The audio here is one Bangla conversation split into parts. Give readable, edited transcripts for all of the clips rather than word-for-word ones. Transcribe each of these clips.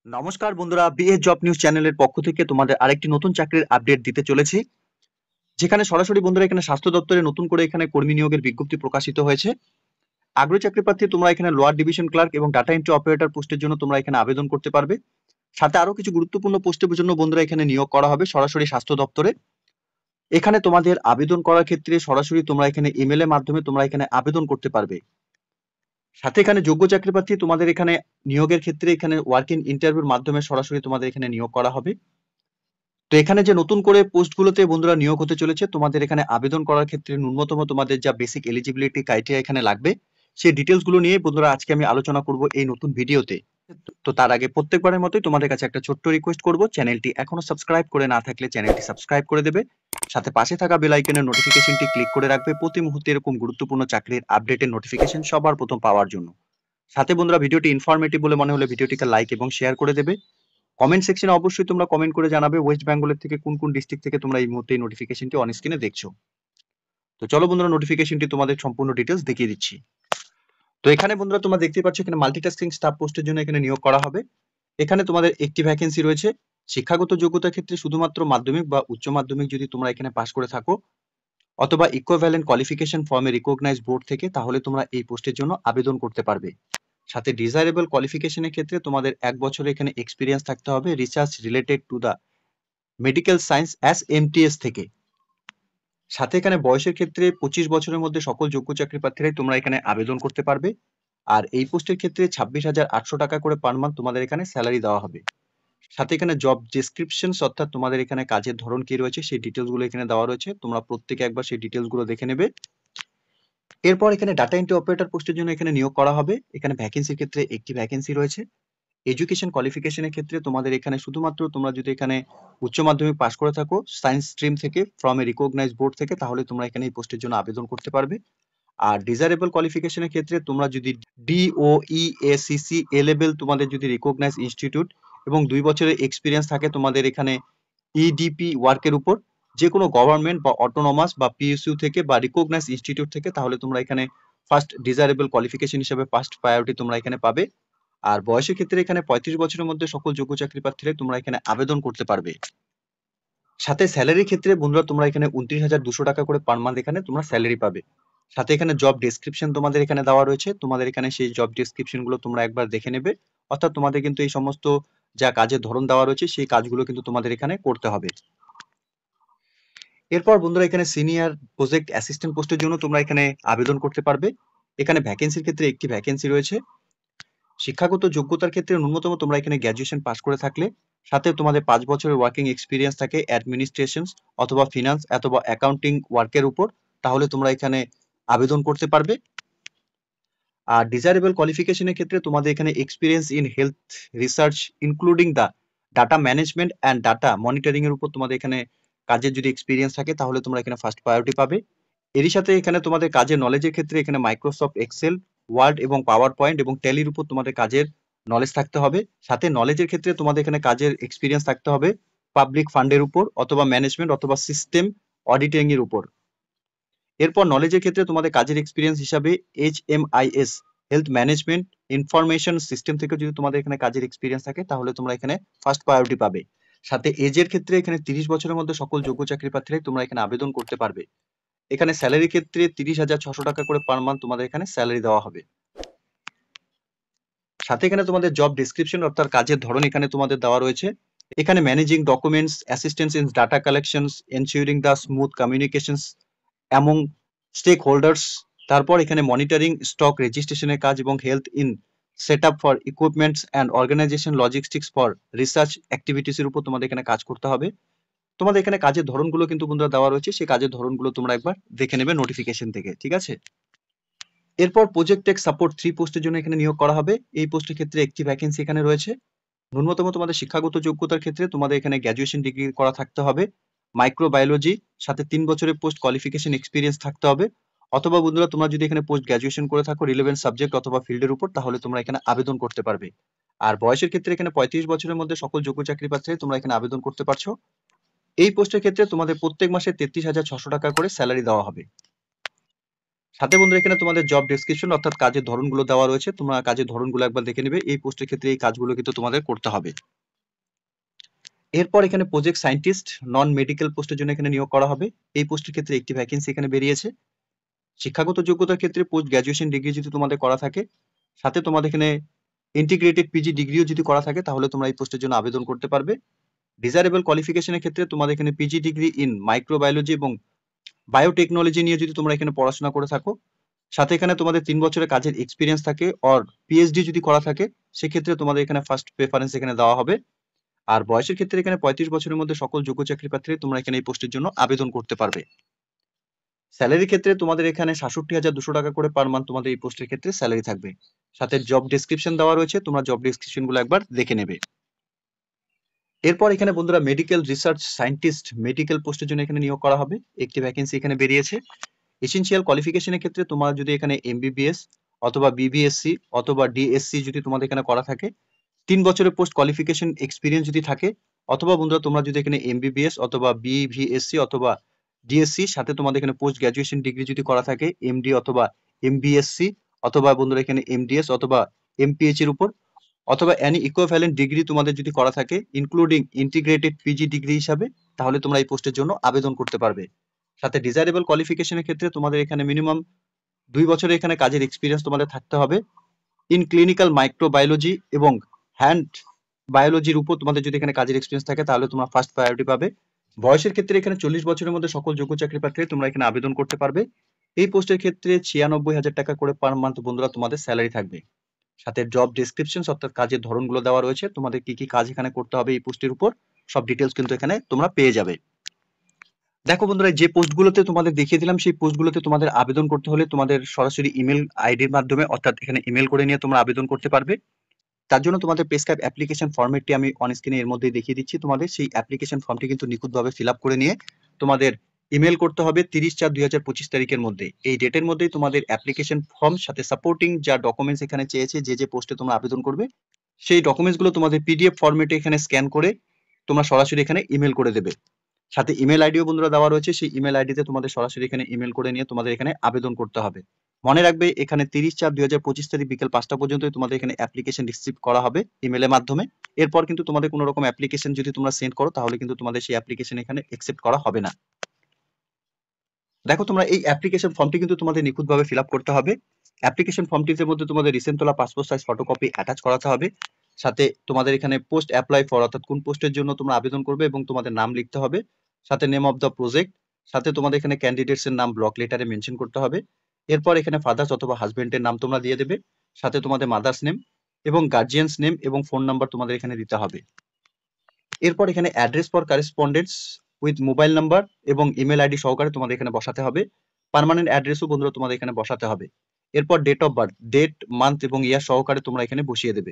নমস্কার বন্ধুরা, বিএ জব নিউজ চ্যানেলের পক্ষ থেকে তোমাদের আরেকটি নতুন চাকরির আপডেট দিতে চলেছি, যেখানে সরাসরি বন্ধুরা এখানে স্বাস্থ্য দপ্তরে নতুন করে এখানে কর্মী নিয়োগের বিজ্ঞপ্তি প্রকাশিত হয়েছে। আগ্রহী চাকরি প্রার্থী তোমরা এখানে লোয়ার ডিভিশন ক্লার্ক এবং ডাটা এন্ট্রি অপারেটর পোস্টের জন্য তোমরা এখানে আবেদন করতে পারবে। সাথে আরো কিছু গুরুত্বপূর্ণ পোস্টের জন্য বন্ধুরা এখানে নিয়োগ করা হবে সরাসরি স্বাস্থ্য দপ্তরে। এখানে তোমাদের আবেদন করার ক্ষেত্রে সরাসরি তোমরা এখানে ইমেল এর মাধ্যমে তোমরা এখানে আবেদন করতে পারবে। সাথে এখানে যোগ্য চাকরি প্রার্থী তোমাদের এখানে নিয়োগের ক্ষেত্রে এখানে ওয়ার্ক ইন ইন্টারভিউর মাধ্যমে সরাসরি তোমাদের এখানে নিয়োগ করা হবে। তো এখানে যে নতুন করে পোস্টগুলোতে বন্ধুরা নিয়োগ হতে চলেছে, তোমাদের এখানে আবেদন করার ক্ষেত্রে ন্যূনতম তোমাদের যা বেসিক এলিজিবিলিটি ক্রাইটেরিয়া এখানে লাগবে, সেই ডিটেলস গুলো নিয়ে বন্ধুরা আজকে আমি আলোচনা করব এই নতুন ভিডিওতে। তো তার আগে প্রত্যেকবারের মতোই তোমাদের কাছে একটা ছোট্ট রিকোয়েস্ট করব, চ্যানেলটি এখনো সাবস্ক্রাইব করে না থাকলে চ্যানেলটি সাবস্ক্রাইব করে দেবে, সাথে পাশে থাকা বেল আইকনের নোটিফিকেশনটি ক্লিক করে রাখবে প্রতি মুহূর্তে এরকম গুরুত্বপূর্ণ চাকরির আপডেটের নোটিফিকেশন সবার প্রথম পাওয়ার জন্য। সাথে বন্ধুরা ভিডিওটি ইনফরমেটিভ বলে মনে হলে ভিডিওটিকে লাইক এবং শেয়ার করে দেবে। কমেন্ট সেকশনে অবশ্যই তোমরা কমেন্ট করে জানাবে ওয়েস্ট বেঙ্গলের থেকে কোন কোন ডিস্ট্রিক্ট থেকে তোমরা এই মুহূর্তে এই নোটিফিকেশনটি অন স্ক্রিনে দেখছো। তো চলো বন্ধুরা নোটিফিকেশনটি তোমাদের সম্পূর্ণ ডিটেলস দেখিয়ে দিচ্ছি। তো এখানে বন্ধুরা তোমরা দেখতে পাচ্ছ এখানে মাল্টিটাস্কিং স্টাফ পোস্টের জন্য এখানে নিয়োগ করা হবে। এখানে তোমাদের একটি ভ্যাকেন্সি রয়েছে। শিক্ষাগত যোগ্যতার ক্ষেত্রে শুধুমাত্র মাধ্যমিক বা উচ্চ মাধ্যমিক যদি তোমরা এখানে পাস করে থাকো অথবা ইকুইভ্যালেন্ট কোয়ালিফিকেশন ফর্মে রিকগনাইজড বোর্ড থেকে, তাহলে তোমরা এই পোস্টের জন্য আবেদন করতে পারবে। সাথে ডিজায়ারেবল কোয়ালিফিকেশনের ক্ষেত্রে তোমাদের 1 বছরের এখানে এক্সপিরিয়েন্স থাকতে হবে research related to the medical science SMTS থেকে। সাথে এখানে বয়সের ক্ষেত্রে 25 বছরের মধ্যে সকল যোগ্য চাকরি প্রার্থীরাই তোমরা এখানে আবেদন করতে পারবে। আর এই পোস্টের ক্ষেত্রে 26,800 টাকা করে পার মান্থ তোমাদের এখানে স্যালারি দেওয়া হবে। সাথে এখানে জব ডেসক্রিপশন অর্থাৎ তোমাদের এখানে কাজের ধরন কি রয়েছে সেই ডিটেলস গুলো এখানে দেওয়া রয়েছে, তোমরা প্রত্যেকে একবার সেই ডিটেলস গুলো দেখে নেবে। এরপর এখানে ডাটা এন্ট্রি অপারেটর পোস্টের জন্য এখানে নিয়োগ করা হবে। এখানে ভ্যাকেন্সির ক্ষেত্রে একটি ভ্যাকেন্সি রয়েছে। এডুকেশন কোয়ালিফিকেশনের ক্ষেত্রে তোমাদের এখানে শুধুমাত্র তোমরা যদি এখানে উচ্চ মাধ্যমিক পাস করে থাকো সায়েন্স স্ট্রিম থেকে ফ্রম এ রিকগনাইজড বোর্ড থেকে, তাহলে তোমরা এখানে এই পোস্টের জন্য আবেদন করতে পারবে। আর ডিজায়ারেবল কোয়ালিফিকেশনের ক্ষেত্রে তোমরা যদি DOEACC এ লেভেল তোমাদের যদি রিকগনাইজ ইনস্টিটিউট এবং 2 বছরের এক্সপিরিয়েন্স থাকে তোমাদের এখানে EDP ওয়ার্কের উপর, যে কোনো গভর্নমেন্ট বা অটোনমাস বা PSU থেকে বা রিকগনাইজ ইনস্টিটিউট থেকে, তাহলে তোমরা এখানে ফার্স্ট ডিজায়ারেবল কোয়ালিফিকেশন হিসেবে ফার্স্ট প্রায়োরিটি তোমরা এখানে পাবে। আর বয়সের ক্ষেত্রে এখানে 35 বছরের মধ্যে সকল যোগ্য চাকরি প্রার্থীরা তোমরা এখানে আবেদন করতে পারবে। সাথে স্যালারির ক্ষেত্রে বন্ধুরা তোমরা এখানে 29,200 টাকা করে পার মান্থ এখানে তোমরা স্যালারি পাবে। সাথে এখানে জব ডেসক্রিপশন তোমাদের এখানে দেওয়া রয়েছে, তোমাদের এখানে সেই জব ডেসক্রিপশন গুলো তোমরা একবার দেখে নেবে। অর্থাৎ তোমাদের কিন্তু এই সমস্ত যা কাজের ধরন দেওয়া রয়েছে সেই কাজগুলো কিন্তু তোমাদের এখানে করতে হবে। এরপর বন্ধুরা এখানে সিনিয়র প্রজেক্ট অ্যাসিস্ট্যান্ট পোস্টের জন্য তোমরা এখানে আবেদন করতে পারবে। এখানে ভ্যাকেন্সির ক্ষেত্রে একটি ভ্যাকেন্সি রয়েছে। শিক্ষাগত যোগ্যতার ক্ষেত্রে ন্যূনতম তোমরা এখানে গ্র্যাজুয়েশন পাস করে থাকলে, সাথে তোমাদের 5 বছরের ওয়ার্কিং এক্সপিরিয়েন্স থাকে অ্যাডমিনিস্ট্রেশন অথবা ফিনান্স অথবা অ্যাকাউন্টিং ওয়ার্কের উপর, তাহলে তোমরা এখানে আবেদন করতে পারবে। আর ডিজায়ারেবল কোয়ালিফিকেশনের ক্ষেত্রে তোমাদের এখানে experience in health research including the data management and data monitoring এর উপর তোমাদের এখানে কাজের যদি এক্সপিরিয়েন্স থাকে, তাহলে তোমরা এখানে ফার্স্ট প্রায়োরিটি পাবে। এরই সাথে এখানে তোমাদের কাজের নলেজের ক্ষেত্রে এখানে মাইক্রোসফট এক্সেল, ওয়ার্ড এবং পাওয়ার পয়েন্ট এবং ট্যালির উপর তোমাদের কাজের নলেজ থাকতে হবে। সাথে নলেজের ক্ষেত্রে তোমাদের এখানে কাজের এক্সপিরিয়েন্স থাকতে হবে পাবলিক ফান্ডের উপর অথবা ম্যানেজমেন্ট অথবা সিস্টেম অডিটিং এর উপর। এরপর নলেজের ক্ষেত্রে তোমাদের কাজের এক্সপিরিয়েন্স হিসাবে HMIS health management information system থেকে যদি তোমাদের এখানে কাজের এক্সপিরিয়েন্স থাকে, তাহলে তোমরা এখানে ফার্স্ট প্রায়োরিটি পাবে। সাথে এজের ক্ষেত্রে এখানে 30 বছরের মধ্যে সকল যোগ্য চাকরি প্রার্থীরাই তোমরা এখানে আবেদন করতে পারবে। এখানে স্যালারির ক্ষেত্রে 30,600 টাকা করে পার মান্থ তোমাদের এখানে স্যালারি দেওয়া হবে। সাথে এখানে তোমাদের জব ডেসক্রিপশন অর্থাৎ কাজের ধরন এখানে তোমাদের দেওয়া রয়েছে। এখানে managing documents, assistance in data collections, ensuring the smooth communications among stakeholders, তারপর এখানে মনিটরিং স্টক রেজিস্ট্রেশনের কাজ এবং health in set up for equipments and organisation logistics for research activities এর উপর তোমাদের এখানে কাজ করতে হবে। তোমাদের এখানে কাজের ধরনগুলো কিন্তু বন্ধুরা দেওয়া রয়েছে, সেই কাজের ধরনগুলো তোমরা একবার দেখে নেবে নোটিফিকেশন থেকে, ঠিক আছে। এরপর প্রজেক্ট টেক সাপোর্ট 3 পোস্টের জন্য এখানে নিয়োগ করা হবে। এই পোস্টের ক্ষেত্রে একটি ভ্যাকেন্সি এখানে রয়েছে। ন্যূনতম তোমাদের শিক্ষাগত যোগ্যতার ক্ষেত্রে তোমাদের এখানে গ্র্যাজুয়েশন ডিগ্রি করা থাকতে হবে মাইক্রোবায়োলজি, সাথে 3 বছরের পোস্ট কোয়ালিফিকেশন এক্সপিরিয়েন্স থাকতে হবে। অথবা বন্ধুরা তোমরা যদি এখানে পোস্ট গ্র্যাজুয়েশন করে থাকো রিলেভেন্ট সাবজেক্ট অথবা ফিল্ডের উপর, তাহলে তোমরা এখানে আবেদন করতে পারবে। আর বয়সের ক্ষেত্রে এখানে 35 বছরের মধ্যে সকল যোগ্য চাকরি প্রার্থীরা তোমরা এখানে আবেদন করতে পারছো। এই পোস্টের ক্ষেত্রে তোমাদের প্রত্যেক মাসে 33,600 টাকা করে স্যালারি দেওয়া হবে। সাথে বন্ধুরা এখানে তোমাদের জব ডেসক্রিপশন অর্থাৎ কাজের ধরনগুলো দেওয়া রয়েছে, তোমরা কাজের ধরনগুলো একবার দেখে নেবে। এই পোস্টের ক্ষেত্রে এই কাজগুলো কিন্তু তোমাদের করতে হবে। এরপর এখানে প্রজেক্ট সায়েন্টিস্ট নন মেডিকেল পোস্টের জন্য এখানে নিয়োগ করা হবে। এই পোস্টের ক্ষেত্রে একটি ভ্যাকেন্সি এখানে বেরিয়েছে। শিক্ষাগত যোগ্যতার ক্ষেত্রে পোস্ট গ্র্যাজুয়েশন ডিগ্রি যদি তোমাদের করা থাকে, সাথে তোমাদের এখানে ইন্টিগ্রেটেড পিজি ডিগ্রিও যদি করা থাকে, তাহলে তোমরা এই পোস্টের জন্য আবেদন করতে পারবে। ডিজারেবল কোয়ালিফিকেশনের ক্ষেত্রে তোমাদের এখানে পিজি ডিগ্রি ইন মাইক্রোবায়োলজি এবং বায়োটেকনোলজি নিয়ে যদি তোমরা এখানে পড়াশোনা করে থাকো, সাথে এখানে তোমাদের 3 বছরের কাজের এক্সপিরিয়েন্স থাকে অর পিএইচডি যদি করা থাকে, সেক্ষেত্রে তোমাদের এখানে ফার্স্ট প্রেফারেন্স এখানে দেওয়া হবে। আর বয়সের ক্ষেত্রে এখানে 35 বছরের মধ্যে সকল যোগ্য চাকরি প্রার্থী তোমরা এখানে এই পোস্টের জন্য আবেদন করতে পারবে। স্যালারির ক্ষেত্রে তোমাদের এখানে ৬৭,২০০ টাকা করে পার মান্থ তোমাদের এই পোস্টের ক্ষেত্রে স্যালারি থাকবে। সাথে জব ডেসক্রিপশন দেওয়া রয়েছে, তোমরা জব ডেসক্রিপশন গুলো একবার দেখে নেবে। এরপর এখানে বন্ধুরা মেডিকেল রিসার্চ সায়েন্টিস্ট মেডিকেল পোস্টের জন্য এখানে নিয়োগ করা হবে। একটি ভ্যাকেন্সি এখানে বেরিয়েছে। এসেনশিয়াল কোয়ালিফিকেশনের ক্ষেত্রে তোমার যদি এখানে এমবিবিএস অথবা বিবিএসসি অথবা ডিএসসি যদি তোমাদের এখানে করা থাকে, 3 বছরের পোস্ট কোয়ালিফিকেশন এক্সপিরিয়েন্স যদি থাকে, অথবা বন্ধুরা তোমরা যদি এখানে এমবিবিএস অথবা বিভিএসসি অথবা ডিএসসি সাথে তোমাদের এখানে পোস্ট গ্র্যাজুয়েশন ডিগ্রি যদি করা থাকে, এমডি অথবা এমবিএসসি অথবা বন্ধুরা এখানে এমডিএস অথবা এমপিএইচ এর উপর, অথবা এনি ইকুইভ্যালেন্ট ডিগ্রি তোমাদের যদি করা থাকে ইনক্লুডিং ইন্টিগ্রেটেড পিজি ডিগ্রি হিসাবে, তাহলে তোমরা এই পোস্টের জন্য আবেদন করতে পারবে। সাথে ডিজায়ারেবল কোয়ালিফিকেশনের ক্ষেত্রে তোমাদের এখানে মিনিমাম 2 বছরের এখানে কাজের এক্সপিরিয়েন্স তোমাদের থাকতে হবে ইন ক্লিনিক্যাল মাইক্রোবায়োলজি এবং হ্যান্ড বায়োলজির উপর। তোমাদের যদি এখানে কাজের এক্সপিরিয়েন্স থাকে, তাহলে তোমরা ফার্স্ট প্রায়োরিটি পাবে। বয়সের ক্ষেত্রে এখানে 40 বছরের মধ্যে সকল যোগ্য চাকরি প্রার্থী তোমরা এখানে আবেদন করতে পারবে। এই পোস্টের ক্ষেত্রে 96,000 টাকা করে পার মান্থ বন্ধুরা তোমাদের স্যালারি থাকবে। সাথে জব ডেসক্রিপশন অর্থাৎ কাজের ধরনগুলো দেওয়া রয়েছে, তোমাদের কি কি কাজ এখানে করতে হবে এই পোস্টের উপর সব ডিটেলস কিন্তু এখানে তোমরা পেয়ে যাবে। দেখো বন্ধুরা, যে পোস্টগুলোতে তোমাদের দেখিয়ে দিলাম, সেই পোস্টগুলোতে তোমাদের আবেদন করতে হলে তোমাদের সরাসরি ইমেল আইডির মাধ্যমে অর্থাৎ এখানে ইমেল করে নিয়ে তোমরা আবেদন করতে পারবে। তার জন্য তোমাদের প্রেসক্রাইব অ্যাপ্লিকেশন ফরম্যাটটি আমি অন স্ক্রিনে এর মধ্যেই দেখিয়ে দিচ্ছি। তোমাদের সেই অ্যাপ্লিকেশন ফর্মটি কিন্তু নিখুঁতভাবে ফিল আপ করে নিয়ে তোমাদের ইমেল করতে হবে 30/4/2025 তারিখের মধ্যে। এই ডেটের মধ্যেই তোমাদের অ্যাপ্লিকেশন ফর্ম সাথে সাপোর্টিং যা ডকুমেন্টস এখানে চেয়েছে, যে পোস্টে তোমরা আবেদন করবে, সেই ডকুমেন্টস গুলো তোমাদের পিডিএফ ফরম্যাটে এখানে স্ক্যান করে তোমরা সরাসরি এখানে ইমেল করে দেবে। সাথে ইমেল আইডিও বন্ধুরা দেওয়া রয়েছে, সেই ইমেল আইডিতে তোমাদের সরাসরি এখানে ইমেল করে নিয়ে তোমাদের এখানে আবেদন করতে হবে। মনে রাখবে এখানে 30/4/2025 তারিখ বিকেল 5টা পর্যন্তই তোমাদের এখানে অ্যাপ্লিকেশন রিসিভ করা হবে ইমেলের মাধ্যমে। এরপর কিন্তু তোমাদের কোনো রকম অ্যাপ্লিকেশন যদি তোমরা সেন্ড করো, তাহলে কিন্তু তোমাদের সেই অ্যাপ্লিকেশন এখানে অ্যাকসেপ্ট করা হবে না। দেখো তোমরা এই অ্যাপ্লিকেশন ফর্মটি কিন্তু তোমাদের নিখুঁতভাবে ফিল আপ করতে হবে। অ্যাপ্লিকেশন ফর্মটির মধ্যে তোমাদের রিসেন্ট তোলা পাসপোর্ট সাইজ ফটোকপি অ্যাটাচ করাতে হবে। সাথে তোমাদের এখানে পোস্ট অ্যাপ্লাই ফর অর্থাৎ কোন পোস্টের জন্য তোমরা আবেদন করবে এবং তোমাদের নাম লিখতে হবে, সাথে নেম অফ দ্য প্রজেক্ট, সাথে তোমাদের এখানে ক্যান্ডিডেটস এর নাম ব্লক লেটারে মেনশন করতে হবে। এরপর এখানে ফাদার্স অথবা হাজবেন্ডের নাম তোমরা দিয়ে দেবে, সাথে তোমাদের মাদার্স নেম এবং গার্জিয়ানস নেম এবং ফোন নাম্বার তোমাদের এখানে দিতে হবে। এরপর এখানে address for কারেসপন্ডেন্স with mobile number এবং ইমেল আইডি সহকারে তোমাদের এখানে বসাতে হবে। পার্মানেন্ট অ্যাড্রেসও বন্ধুরা তোমাদের এখানে বসাতে হবে। এরপর date of birth, date, month এবং ইয়ার সহকারে তোমরা এখানে বসিয়ে দেবে।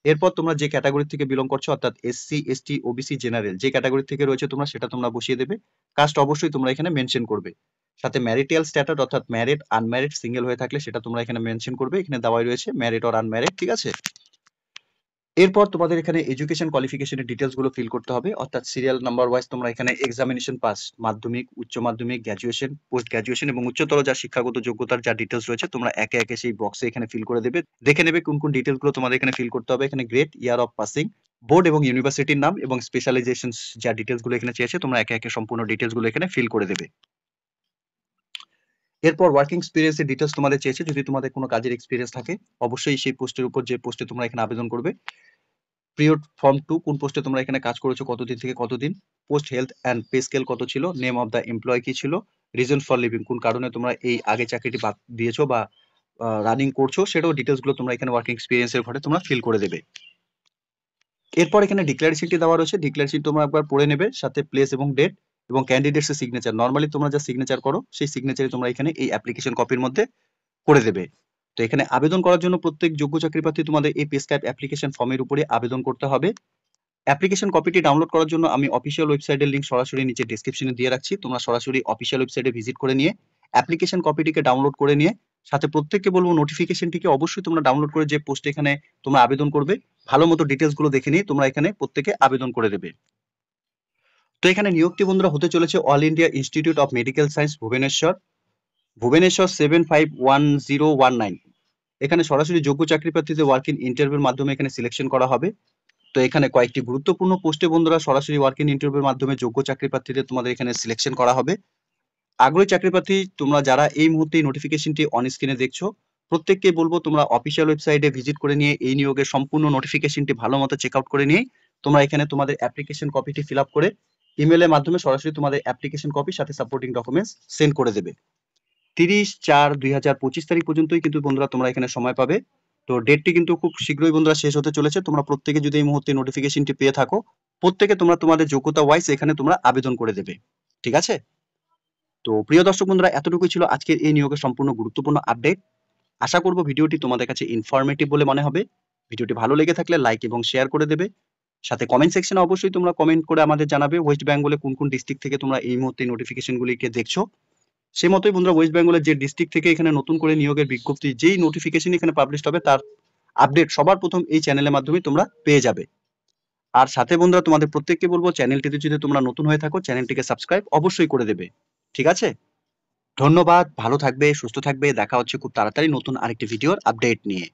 এরপর তোমরা যে ক্যাটাগরি থেকে বিলং করছো অর্থাৎ এসসি, এসটি, ওবিসি, জেনারেল যে ক্যাটাগরি থেকে রয়েছে তোমরা সেটা তোমরা বসিয়ে দেবে। কাস্ট অবশ্যই তোমরা এখানে মেনশন করবে। সাথে ম্যারিটাল স্ট্যাটাস অর্থাৎ ম্যারিড, আনম্যারিড, সিঙ্গেল হয়ে থাকলে সেটা তোমরা এখানে মেনশন করবে। এখানে দেওয়াই রয়েছে ম্যারিড অর আনম্যারিড, ঠিক আছে। এরপর তোমাদের এখানে এডুকেশন কোয়ালিফিকেশনের ডিটেলস গুলো ফিল করতে হবে, অর্থাৎ সিরিয়াল নাম্বার ওয়াইজ তোমরা এখানে এক্সামিনেশন পাস, মাধ্যমিক, উচ্চ মাধ্যমিক, গ্র্যাজুয়েশন, পোস্ট গ্র্যাজুয়েশন এবং উচ্চতর যা শিক্ষাগত যোগ্যতার যা ডিটেলস রয়েছে তোমরা একে একে সেই বক্সে এখানে ফিল করে দেবে। দেখে নেবে কোন কোন ডিটেলস গুলো তোমাদের এখানে ফিল করতে হবে। এখানে grade, year of passing, board এবং ইউনিভার্সিটির নাম এবং স্পেশালাইজেশন যা ডিটেলস গুলো এখানে চেয়েছে তোমরা একে একে সম্পূর্ণ ডিটেলস গুলো এখানে ফিল করে দেবে। এরপর ওয়ার্কিং এক্সপিরিয়েন্সের ডিটেলস তোমাদের চেয়েছে, যদি তোমাদের কোনো কাজের এক্সপিরিয়েন্স থাকে অবশ্যই সেই পোস্টের উপর যে পোস্টে তোমরা এখানে আবেদন করবে। পিরিয়ড ফর্ম 2 কোন পোস্টে তোমরা এখানে কাজ করেছো, কতদিন থেকে কতদিন, post health and pay scale কত ছিল, নেম অফ দ্য এমপ্লয় কি ছিল, রিজন ফর লিভিং কোন কারণে তোমরা এই আগে চাকরিটি বাদ দিয়েছো বা রানিং করছো, সেটাও ডিটেলস গুলো তোমরা এখানে ওয়ার্কিং এক্সপিরিয়েন্সের ঘরে তোমরা ফিল করে দেবে। এরপর এখানে ডিক্লারেশনটি দেওয়া রয়েছে, ডিক্লারেশন তোমরা একবার পড়ে নেবে, সাথে প্লেস এবং ডেট এবং ক্যান্ডিডেটস এর সিগনেচার, নরমালি তোমরা যা সিগনেচার করো সেই সিগনেচারই তোমরা এখানে এই অ্যাপ্লিকেশন কপির মধ্যে করে দেবে। তো এখানে আবেদন করার জন্য প্রত্যেক যোগ্য চাকরি প্রার্থী তোমাদের এই পেস্ক্রাইব অ্যাপ্লিকেশন ফর্মের উপরে আবেদন করতে হবে। অ্যাপ্লিকেশন কপিটি ডাউনলোড করার জন্য আমি অফিসিয়াল ওয়েবসাইটের লিংক সরাসরি নিচে ডেসক্রিপশনে দিয়ে রাখছি, তোমরা সরাসরি অফিসিয়াল ওয়েবসাইটে ভিজিট করে নিয়ে অ্যাপ্লিকেশন কপিটিকে ডাউনলোড করে নিয়ে, সাথে প্রত্যেককে বলবো নোটিফিকেশনটিকে অবশ্যই তোমরা ডাউনলোড করে যে পোস্টে এখানে তোমরা আবেদন করবে ভালো মতো ডিটেলস গুলো দেখে নিয়ে তোমরা এখানে প্রত্যেকে আবেদন করে দেবে। তো এখানে নিয়োগটি বন্ধুরা হতে চলেছে all India institute of medical science Bhubaneswar, Bhubaneswar 751019, এখানে সরাসরি যোগ্য চাকরি প্রার্থীদের ওয়ার্ক ইন ইন্টারভিউর মাধ্যমে এখানে সিলেকশন করা হবে। তো এখানে কয়েকটি গুরুত্বপূর্ণ পোস্টে বন্ধুরা সরাসরি ওয়ার্ক ইন ইন্টারভিউর মাধ্যমে যোগ্য চাকরি প্রার্থীদের তোমাদের এখানে সিলেকশন করা হবে। আগ্রহী চাকরি প্রার্থী তোমরা যারা এই মুহূর্তে নোটিফিকেশনটি অন স্ক্রিনে দেখছো, প্রত্যেককে বলবো তোমরা অফিসিয়াল ওয়েবসাইটে ভিজিট করে নিয়ে এই নিয়োগের সম্পূর্ণ নোটিফিকেশনটি ভালো মতো চেক আউট করে নিয়ে তোমরা এখানে তোমাদের অ্যাপ্লিকেশন কপিটি ফিল আপ করে ইমেলের মাধ্যমে সরাসরি তোমাদের অ্যাপ্লিকেশন কপি সাথে সাপোর্টিং ডকুমেন্টস সেন্ড করে দেবে। 30/4/2025 তারিখ পর্যন্তই কিন্তু বন্ধুরা তোমরা এখানে সময় পাবে। তো ডেটটি কিন্তু খুব শীঘ্রই বন্ধুরা শেষ হতে চলেছে। তোমরা প্রত্যেকে যদি এই মুহূর্তে নোটিফিকেশনটি পেয়ে থাকো, প্রত্যেকে তোমরা তোমাদের যোগ্যতা ওয়াইজ এখানে তোমরা আবেদন করে দেবে। ঠিক আছে? তো প্রিয় দর্শক বন্ধুরা, এতটুকুই ছিল আজকের এই নিয়োগের সম্পূর্ণ গুরুত্বপূর্ণ আপডেট। আশা করব ভিডিওটি তোমাদের কাছে ইনফরমেটিভ বলে মনে হবে। ভিডিওটি ভালো লেগে থাকলে লাইক এবং শেয়ার করে দেবে। সাথে কমেন্ট সেকশনে অবশ্যই তোমরা কমেন্ট করে আমাদের জানাবে ওয়েস্ট বেঙ্গলে কোন কোন ডিস্ট্রিক্ট থেকে তোমরা এই মুহূর্তে নোটিফিকেশনগুলিকে দেখছো। সেই মতোই বন্ধুরা ওয়েস্ট বেঙ্গলের যে ডিস্ট্রিক্ট থেকে এখানে নতুন করে নিয়োগের বিজ্ঞপ্তি যেই নোটিফিকেশন এখানে পাবলিশ হবে তার আপডেট সবার প্রথম এই চ্যানেলের মাধ্যমে তোমরা পেয়ে যাবে। আর সাথে বন্ধুরা তোমাদের প্রত্যেককে বলবো চ্যানেলটিতে যদি তোমরা নতুন হয়ে থাকো চ্যানেলটিকে সাবস্ক্রাইব অবশ্যই করে দেবে। ঠিক আছে? ধন্যবাদ, ভালো থাকবে, সুস্থ থাকবে। দেখা হচ্ছে খুব তাড়াতাড়ি নতুন আরেকটি ভিডিওর আপডেট নিয়ে।